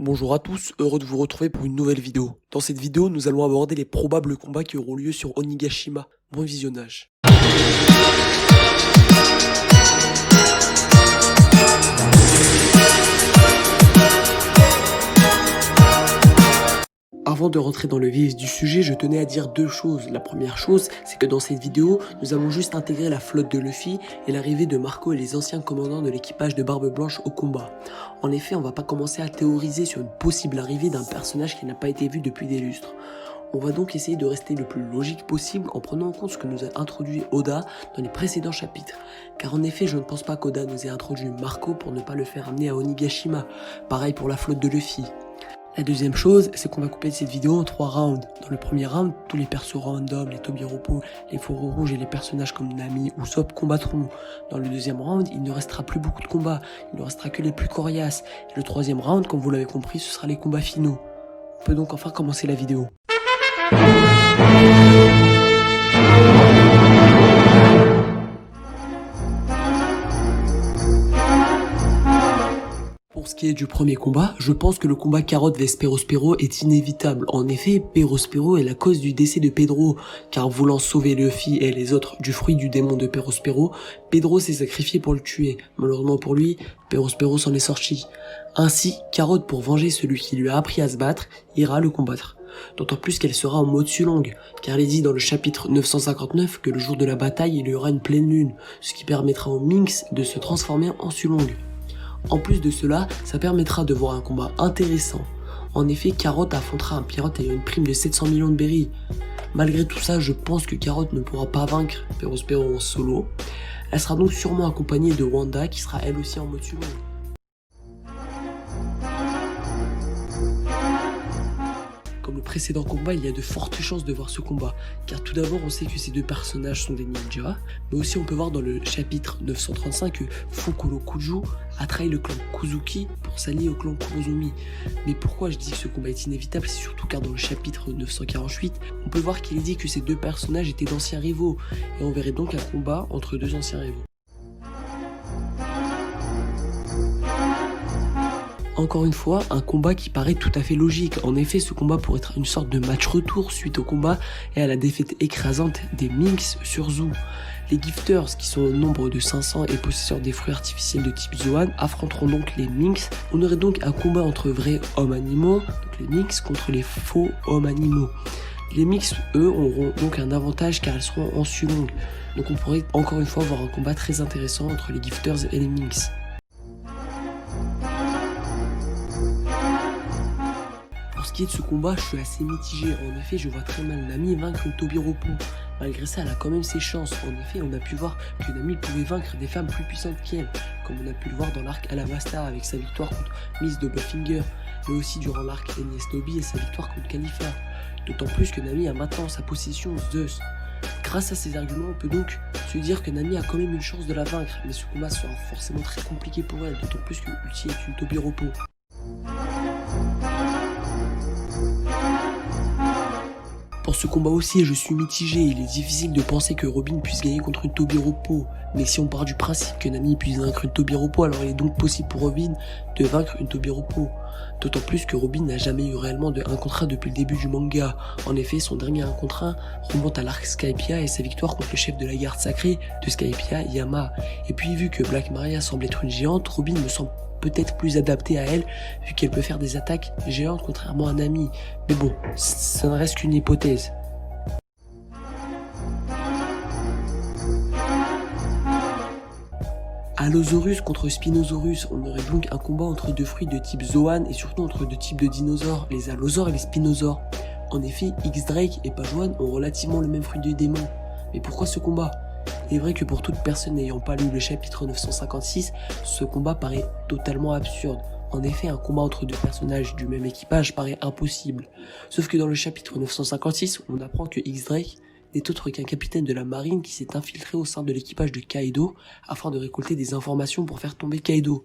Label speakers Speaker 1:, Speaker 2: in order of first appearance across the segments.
Speaker 1: Bonjour à tous, heureux de vous retrouver pour une nouvelle vidéo. Dans cette vidéo, nous allons aborder les probables combats qui auront lieu sur Onigashima. Bon visionnage. Avant de rentrer dans le vif du sujet, je tenais à dire deux choses. La première chose, c'est que dans cette vidéo, nous allons juste intégrer la flotte de Luffy et l'arrivée de Marco et les anciens commandants de l'équipage de Barbe Blanche au combat. En effet, on va pas commencer à théoriser sur une possible arrivée d'un personnage qui n'a pas été vu depuis des lustres. On va donc essayer de rester le plus logique possible en prenant en compte ce que nous a introduit Oda dans les précédents chapitres. Car en effet, je ne pense pas qu'Oda nous ait introduit Marco pour ne pas le faire amener à Onigashima. Pareil pour la flotte de Luffy. La deuxième chose, c'est qu'on va couper cette vidéo en 3 rounds. Dans le premier round, tous les persos random, les Tobiropo, les Fourreaux Rouges et les personnages comme Nami ou Sop combattront. Dans le deuxième round, il ne restera plus beaucoup de combats, il ne restera que les plus coriaces. Et le troisième round, comme vous l'avez compris, ce sera les combats finaux. On peut donc enfin commencer la vidéo. Pour ce qui est du premier combat, je pense que le combat Carotte vs Perospero est inévitable. En effet, Perospero est la cause du décès de Pedro, car voulant sauver Luffy et les autres du fruit du démon de Perospero, Pedro s'est sacrifié pour le tuer. Malheureusement pour lui, Perospero s'en est sorti. Ainsi, Carotte, pour venger celui qui lui a appris à se battre, ira le combattre. D'autant plus qu'elle sera en mode Sulong, car il est dit dans le chapitre 959 que le jour de la bataille il y aura une pleine lune, ce qui permettra aux Minx de se transformer en Sulong. En plus de cela, ça permettra de voir un combat intéressant. En effet, Carotte affrontera un pirate ayant une prime de 700 millions de berries. Malgré tout ça, je pense que Carotte ne pourra pas vaincre Perospero en solo. Elle sera donc sûrement accompagnée de Wanda qui sera elle aussi en mode Sulong. Comme le précédent combat, il y a de fortes chances de voir ce combat, car tout d'abord on sait que ces deux personnages sont des ninjas, mais aussi on peut voir dans le chapitre 935 que Fukuro Kuju a trahi le clan Kuzuki pour s'allier au clan Kurozumi. Mais pourquoi je dis que ce combat est inévitable, c'est surtout car dans le chapitre 948, on peut voir qu'il est dit que ces deux personnages étaient d'anciens rivaux, et on verrait donc un combat entre deux anciens rivaux. Encore une fois, un combat qui paraît tout à fait logique. En effet, ce combat pourrait être une sorte de match retour suite au combat et à la défaite écrasante des Minx sur Zou. Les Gifters, qui sont au nombre de 500 et possesseurs des fruits artificiels de type Zoan, affronteront donc les Minx. On aurait donc un combat entre vrais hommes-animaux, donc les Minx, contre les faux hommes-animaux. Les Minx, eux, auront donc un avantage car elles seront en Sulong. Donc on pourrait encore une fois voir un combat très intéressant entre les Gifters et les Minx. Pour ce qui est de ce combat, je suis assez mitigé. En effet, je vois très mal Nami vaincre une Tobiropo. Malgré ça, elle a quand même ses chances. En effet, on a pu voir que Nami pouvait vaincre des femmes plus puissantes qu'elle, comme on a pu le voir dans l'arc Alabasta avec sa victoire contre Miss Doublefinger, mais aussi durant l'arc Enies Lobby et sa victoire contre Khalifa. D'autant plus que Nami a maintenant en sa possession Zeus. Grâce à ces arguments, on peut donc se dire que Nami a quand même une chance de la vaincre, mais ce combat sera forcément très compliqué pour elle, d'autant plus que Uchi est une Tobiropo. Pour ce combat aussi, je suis mitigé. Il est difficile de penser que Robin puisse gagner contre une Tobiropo. Mais si on part du principe que Nami puisse vaincre une Tobiropo, alors il est donc possible pour Robin de vaincre une Tobiropo. D'autant plus que Robin n'a jamais eu réellement de 1 contre 1 depuis le début du manga. En effet, son dernier 1 contre 1 remonte à l'arc Skypiea et sa victoire contre le chef de la garde sacrée de Skypiea, Yama. Et puis vu que Black Maria semble être une géante, Robin me semble peut-être plus adaptée à elle, vu qu'elle peut faire des attaques géantes contrairement à Nami. Mais bon, ça ne reste qu'une hypothèse. Allosaurus contre Spinosaurus, on aurait donc un combat entre deux fruits de type Zoan et surtout entre deux types de dinosaures, les allosaures et les spinosaures. En effet, X-Drake et Pajuan ont relativement le même fruit de démon. Mais pourquoi ce combat ? Il est vrai que pour toute personne n'ayant pas lu le chapitre 956, ce combat paraît totalement absurde. En effet, un combat entre deux personnages du même équipage paraît impossible. Sauf que dans le chapitre 956, on apprend que X-Drake n'est autre qu'un capitaine de la marine qui s'est infiltré au sein de l'équipage de Kaido afin de récolter des informations pour faire tomber Kaido.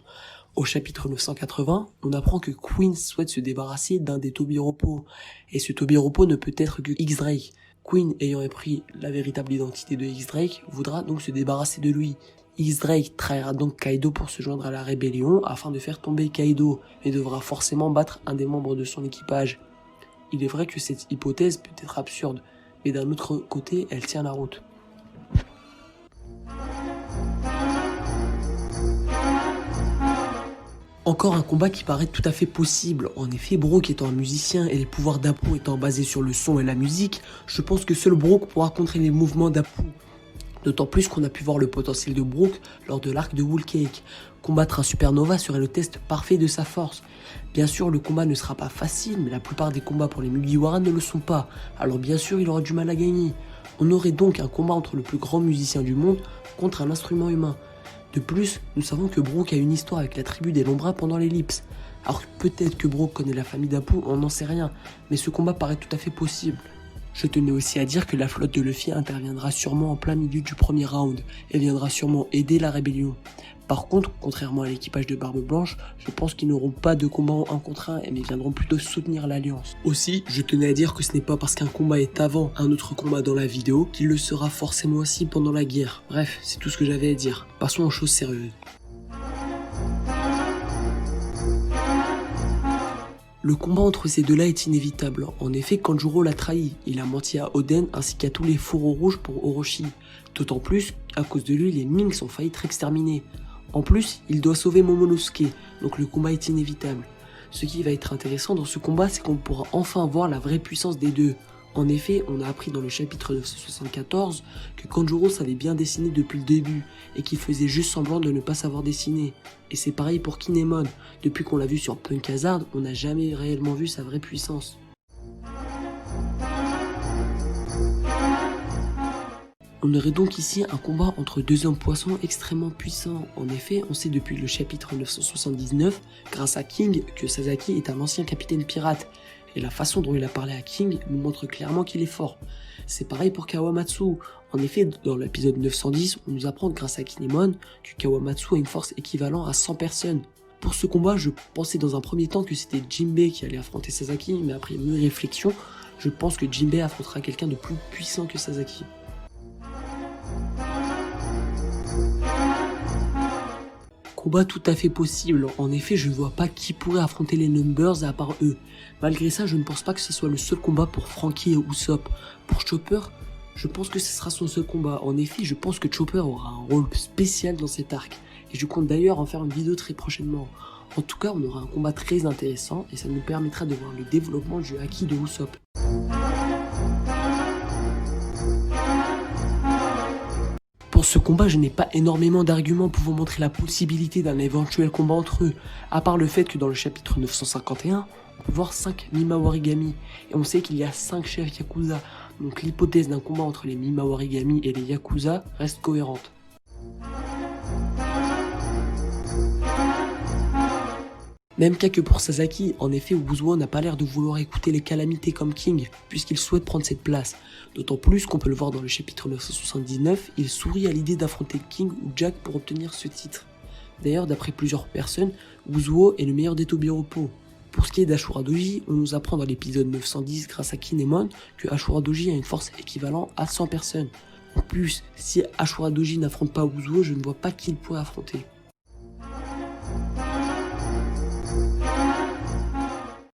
Speaker 1: Au chapitre 980, on apprend que Queen souhaite se débarrasser d'un des Tobiropo, et ce Tobiropo ne peut être que X-Drake. Queen, ayant appris la véritable identité de X-Drake, voudra donc se débarrasser de lui. X-Drake trahira donc Kaido pour se joindre à la rébellion afin de faire tomber Kaido, mais devra forcément battre un des membres de son équipage. Il est vrai que cette hypothèse peut être absurde, mais d'un autre côté, elle tient la route. Encore un combat qui paraît tout à fait possible. En effet, Brook étant un musicien et les pouvoirs d'Apu étant basés sur le son et la musique, je pense que seul Brook pourra contrer les mouvements d'Apu. D'autant plus qu'on a pu voir le potentiel de Brook lors de l'arc de Whole Cake. Combattre un Supernova serait le test parfait de sa force. Bien sûr, le combat ne sera pas facile, mais la plupart des combats pour les Mugiwara ne le sont pas. Alors bien sûr, il aura du mal à gagner. On aurait donc un combat entre le plus grand musicien du monde contre un instrument humain. De plus, nous savons que Brook a une histoire avec la tribu des Lombra pendant l'ellipse. Alors peut-être que Brook connaît la famille d'Apu, on n'en sait rien, mais ce combat paraît tout à fait possible. Je tenais aussi à dire que la flotte de Luffy interviendra sûrement en plein milieu du premier round et viendra sûrement aider la rébellion. Par contre, contrairement à l'équipage de Barbe Blanche, je pense qu'ils n'auront pas de combat en 1 contre 1 mais viendront plutôt soutenir l'alliance. Aussi, je tenais à dire que ce n'est pas parce qu'un combat est avant un autre combat dans la vidéo qu'il le sera forcément aussi pendant la guerre. Bref, c'est tout ce que j'avais à dire. Passons aux choses sérieuses. Le combat entre ces deux-là est inévitable. En effet, Kanjuro l'a trahi. Il a menti à Oden ainsi qu'à tous les fourreaux rouges pour Orochi. D'autant plus, à cause de lui, les Minks ont failli être exterminés. En plus, il doit sauver Momonosuke, donc le combat est inévitable. Ce qui va être intéressant dans ce combat, c'est qu'on pourra enfin voir la vraie puissance des deux. En effet, on a appris dans le chapitre 974 que Kanjuro savait bien dessiner depuis le début et qu'il faisait juste semblant de ne pas savoir dessiner. Et c'est pareil pour Kinemon, depuis qu'on l'a vu sur Punk Hazard, on n'a jamais réellement vu sa vraie puissance. On aurait donc ici un combat entre deux hommes poissons extrêmement puissants. En effet, on sait depuis le chapitre 979, grâce à King, que Sasaki est un ancien capitaine pirate. Et la façon dont il a parlé à King nous montre clairement qu'il est fort. C'est pareil pour Kawamatsu. En effet, dans l'épisode 910, on nous apprend grâce à Kinemon que Kawamatsu a une force équivalente à 100 personnes. Pour ce combat, je pensais dans un premier temps que c'était Jinbei qui allait affronter Sasaki, mais après mûre réflexion, je pense que Jinbei affrontera quelqu'un de plus puissant que Sasaki. Combat tout à fait possible, en effet je ne vois pas qui pourrait affronter les Numbers à part eux. Malgré ça, je ne pense pas que ce soit le seul combat pour Franky et Usopp. Pour Chopper, je pense que ce sera son seul combat. En effet, je pense que Chopper aura un rôle spécial dans cet arc. Et je compte d'ailleurs en faire une vidéo très prochainement. En tout cas, on aura un combat très intéressant et ça nous permettra de voir le développement du haki de Usopp. Pour ce combat, je n'ai pas énormément d'arguments pouvant montrer la possibilité d'un éventuel combat entre eux, à part le fait que dans le chapitre 951, on peut voir 5 Mima Warigami, et on sait qu'il y a 5 chefs Yakuza, donc l'hypothèse d'un combat entre les Mima Warigami et les Yakuza reste cohérente. Même cas que pour Sasaki, en effet Uzuo n'a pas l'air de vouloir écouter les calamités comme King, puisqu'il souhaite prendre cette place. D'autant plus qu'on peut le voir dans le chapitre 979, il sourit à l'idée d'affronter King ou Jack pour obtenir ce titre. D'ailleurs, d'après plusieurs personnes, Uzuo est le meilleur des Tobiropo. Pour ce qui est d'Ashura Doji, on nous apprend dans l'épisode 910 grâce à Kinemon que Ashura Doji a une force équivalente à 100 personnes. En plus, si Ashura Doji n'affronte pas Uzuo, je ne vois pas qui il pourrait affronter.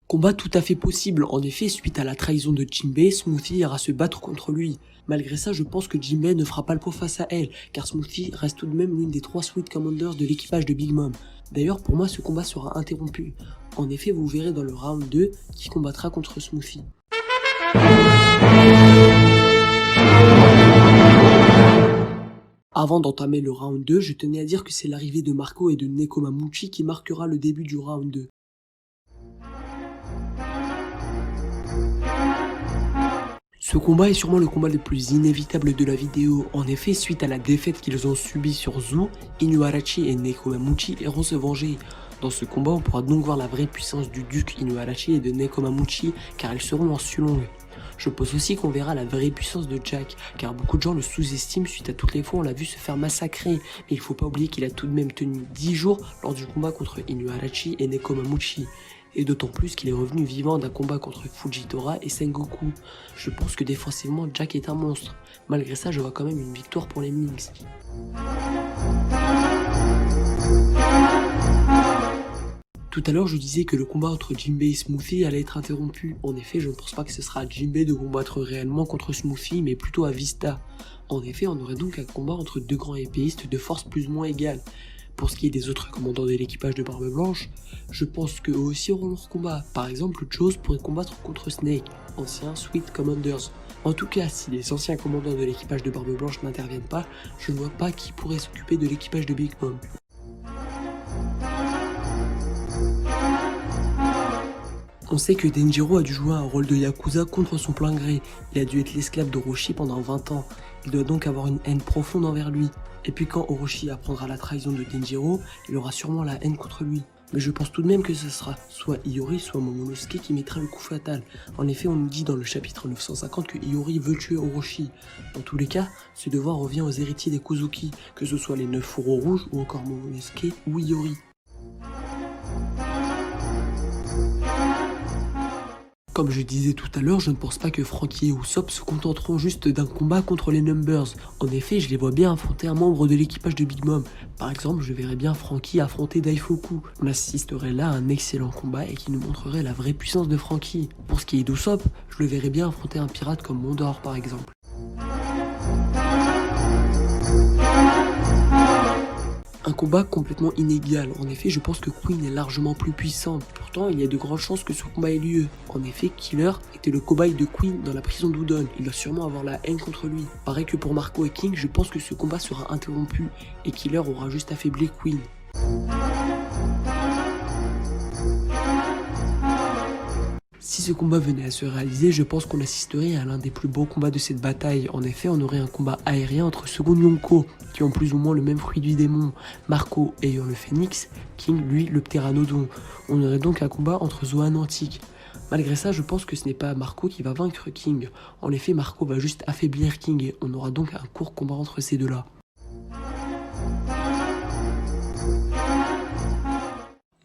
Speaker 1: Combat tout à fait possible, en effet, suite à la trahison de Jinbei, Smoothie ira se battre contre lui. Malgré ça, je pense que Jinbei ne fera pas le poids face à elle, car Smoothie reste tout de même l'une des 3 Sweet Commanders de l'équipage de Big Mom. D'ailleurs, pour moi, ce combat sera interrompu. En effet, vous verrez dans le round 2 qui combattra contre Smoothie. Avant d'entamer le round 2, je tenais à dire que c'est l'arrivée de Marco et de Nekomamuchi qui marquera le début du round 2. Ce combat est sûrement le combat le plus inévitable de la vidéo. En effet, suite à la défaite qu'ils ont subie sur Zou, Inuarashi et Nekomamuchi iront se venger. Dans ce combat, on pourra donc voir la vraie puissance du duc Inuarashi et de Nekomamuchi, car ils seront en Sulong. Je pense aussi qu'on verra la vraie puissance de Jack, car beaucoup de gens le sous-estiment suite à toutes les fois on l'a vu se faire massacrer. Mais il faut pas oublier qu'il a tout de même tenu 10 jours lors du combat contre Inuarashi et Nekomamuchi. et d'autant plus qu'il est revenu vivant d'un combat contre Fujitora et Sengoku. Je pense que défensivement, Jack est un monstre. Malgré ça, je vois quand même une victoire pour les Minx. Tout à l'heure, je disais que le combat entre Jinbei et Smoothie allait être interrompu. En effet, je ne pense pas que ce sera à Jinbei de combattre réellement contre Smoothie, mais plutôt à Vista. En effet, on aurait donc un combat entre deux grands épéistes de force plus ou moins égale. Pour ce qui est des autres commandants de l'équipage de Barbe Blanche, je pense qu'eux aussi auront leur combat. Par exemple, Chose pourrait combattre contre Snake, ancien Sweet Commanders. En tout cas, si les anciens commandants de l'équipage de Barbe Blanche n'interviennent pas, je ne vois pas qui pourrait s'occuper de l'équipage de Big Mom. On sait que Denjiro a dû jouer un rôle de Yakuza contre son plein gré. Il a dû être l'esclave d'Orochi pendant 20 ans. Il doit donc avoir une haine profonde envers lui. Et puis quand Orochi apprendra la trahison de Denjiro, il aura sûrement la haine contre lui. Mais je pense tout de même que ce sera soit Iori, soit Momonosuke qui mettra le coup fatal. En effet, on nous dit dans le chapitre 950 que Iori veut tuer Orochi. Dans tous les cas, ce devoir revient aux héritiers des Kozuki, que ce soit les 9 fourreaux rouges ou encore Momonosuke ou Iori. Comme je disais tout à l'heure, je ne pense pas que Franky et Usopp se contenteront juste d'un combat contre les Numbers. En effet, je les vois bien affronter un membre de l'équipage de Big Mom. Par exemple, je verrais bien Franky affronter Daifuku. On assisterait là à un excellent combat et qui nous montrerait la vraie puissance de Franky. Pour ce qui est d'Usopp, je le verrais bien affronter un pirate comme Mondor par exemple. Un combat complètement inégal. En effet, je pense que Queen est largement plus puissante. Pourtant, il y a de grandes chances que ce combat ait lieu. En effet, Killer était le cobaye de Queen dans la prison d'Udon. Il doit sûrement avoir la haine contre lui. Pareil que pour Marco et King, je pense que ce combat sera interrompu et Killer aura juste affaibli Queen. Si ce combat venait à se réaliser, je pense qu'on assisterait à l'un des plus beaux combats de cette bataille. En effet, on aurait un combat aérien entre Second Yonko, qui ont plus ou moins le même fruit du démon, Marco ayant le phénix, King lui le ptéranodon. On aurait donc un combat entre Zoan antique. Malgré ça, je pense que ce n'est pas Marco qui va vaincre King. En effet, Marco va juste affaiblir King et on aura donc un court combat entre ces deux-là.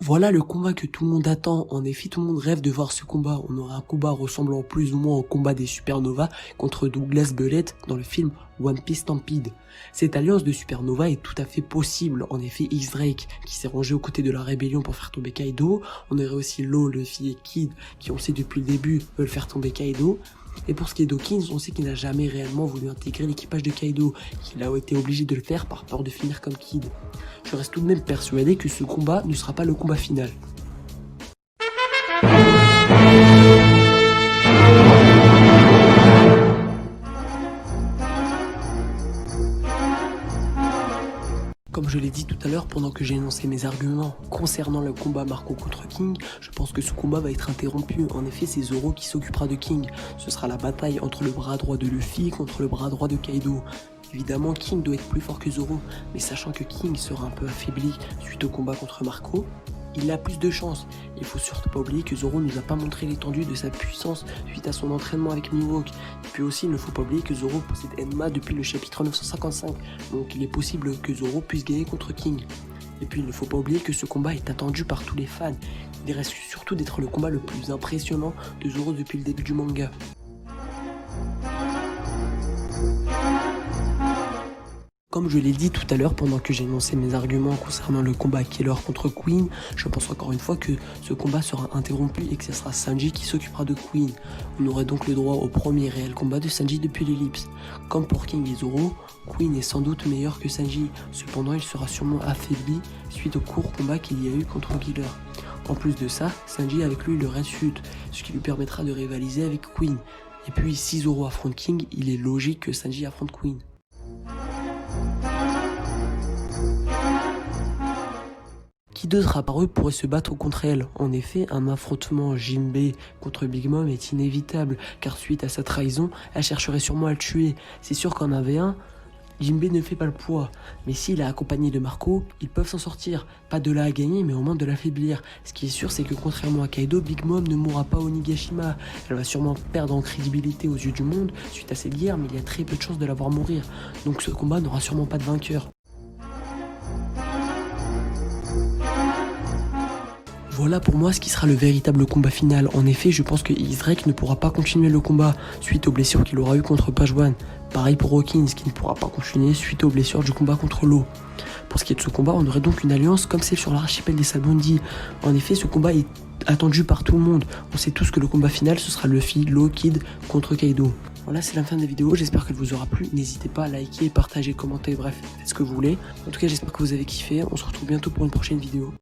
Speaker 1: Voilà le combat que tout le monde attend. En effet, tout le monde rêve de voir ce combat. On aura un combat ressemblant plus ou moins au combat des Supernovas contre Douglas Bullet dans le film One Piece Stampede. Cette alliance de Supernova est tout à fait possible. En effet, X-Drake qui s'est rangé aux côtés de la rébellion pour faire tomber Kaido. On aurait aussi Law, Luffy et Kid qui, on sait depuis le début, veulent faire tomber Kaido. Et pour ce qui est d'Hawkins, on sait qu'il n'a jamais réellement voulu intégrer l'équipage de Kaido, qu'il a été obligé de le faire par peur de finir comme Kid. Je reste tout de même persuadé que ce combat ne sera pas le combat final. Comme je l'ai dit tout à l'heure pendant que j'ai énoncé mes arguments concernant le combat Marco contre King, je pense que ce combat va être interrompu. En effet, c'est Zoro qui s'occupera de King. Ce sera la bataille entre le bras droit de Luffy contre le bras droit de Kaido. Évidemment, King doit être plus fort que Zoro, mais sachant que King sera un peu affaibli suite au combat contre Marco, il a plus de chance. Il faut surtout pas oublier que Zoro nous a pas montré l'étendue de sa puissance suite à son entraînement avec Mihawk. Et puis aussi, il ne faut pas oublier que Zoro possède Enma depuis le chapitre 955, donc il est possible que Zoro puisse gagner contre King. Et puis il ne faut pas oublier que ce combat est attendu par tous les fans. Il reste surtout d'être le combat le plus impressionnant de Zoro depuis le début du manga. Comme je l'ai dit tout à l'heure pendant que j'ai énoncé mes arguments concernant le combat Killer contre Queen, je pense encore une fois que ce combat sera interrompu et que ce sera Sanji qui s'occupera de Queen. On aurait donc le droit au premier réel combat de Sanji depuis l'ellipse. Comme pour King et Zoro, Queen est sans doute meilleur que Sanji, cependant il sera sûrement affaibli suite au court combat qu'il y a eu contre Killer. En plus de ça, Sanji a avec lui le Red Suit, ce qui lui permettra de rivaliser avec Queen. Et puis si Zoro affronte King, il est logique que Sanji affronte Queen. Qui d'autre à part eux pourrait se battre contre elle? En effet, un affrontement Jinbei contre Big Mom est inévitable, car suite à sa trahison, elle chercherait sûrement à le tuer. C'est sûr qu'en avait un, Jinbei ne fait pas le poids, mais s'il est accompagné de Marco, ils peuvent s'en sortir. Pas de là à gagner, mais au moins de l'affaiblir. Ce qui est sûr, c'est que contrairement à Kaido, Big Mom ne mourra pas au Nigashima. Elle va sûrement perdre en crédibilité aux yeux du monde suite à cette guerre, mais il y a très peu de chances de la voir mourir. Donc ce combat n'aura sûrement pas de vainqueur. Voilà pour moi ce qui sera le véritable combat final. En effet, je pense que X-Drake ne pourra pas continuer le combat suite aux blessures qu'il aura eu contre Page One. Pareil pour Hawkins qui ne pourra pas continuer suite aux blessures du combat contre Law. Pour ce qui est de ce combat, on aurait donc une alliance comme celle sur l'archipel des Salmondi. En effet, ce combat est attendu par tout le monde. On sait tous que le combat final, ce sera Luffy, Law, Kid contre Kaido. Voilà, c'est la fin de la vidéo, j'espère qu'elle vous aura plu. N'hésitez pas à liker, partager, commenter, bref, faites ce que vous voulez. En tout cas, j'espère que vous avez kiffé. On se retrouve bientôt pour une prochaine vidéo.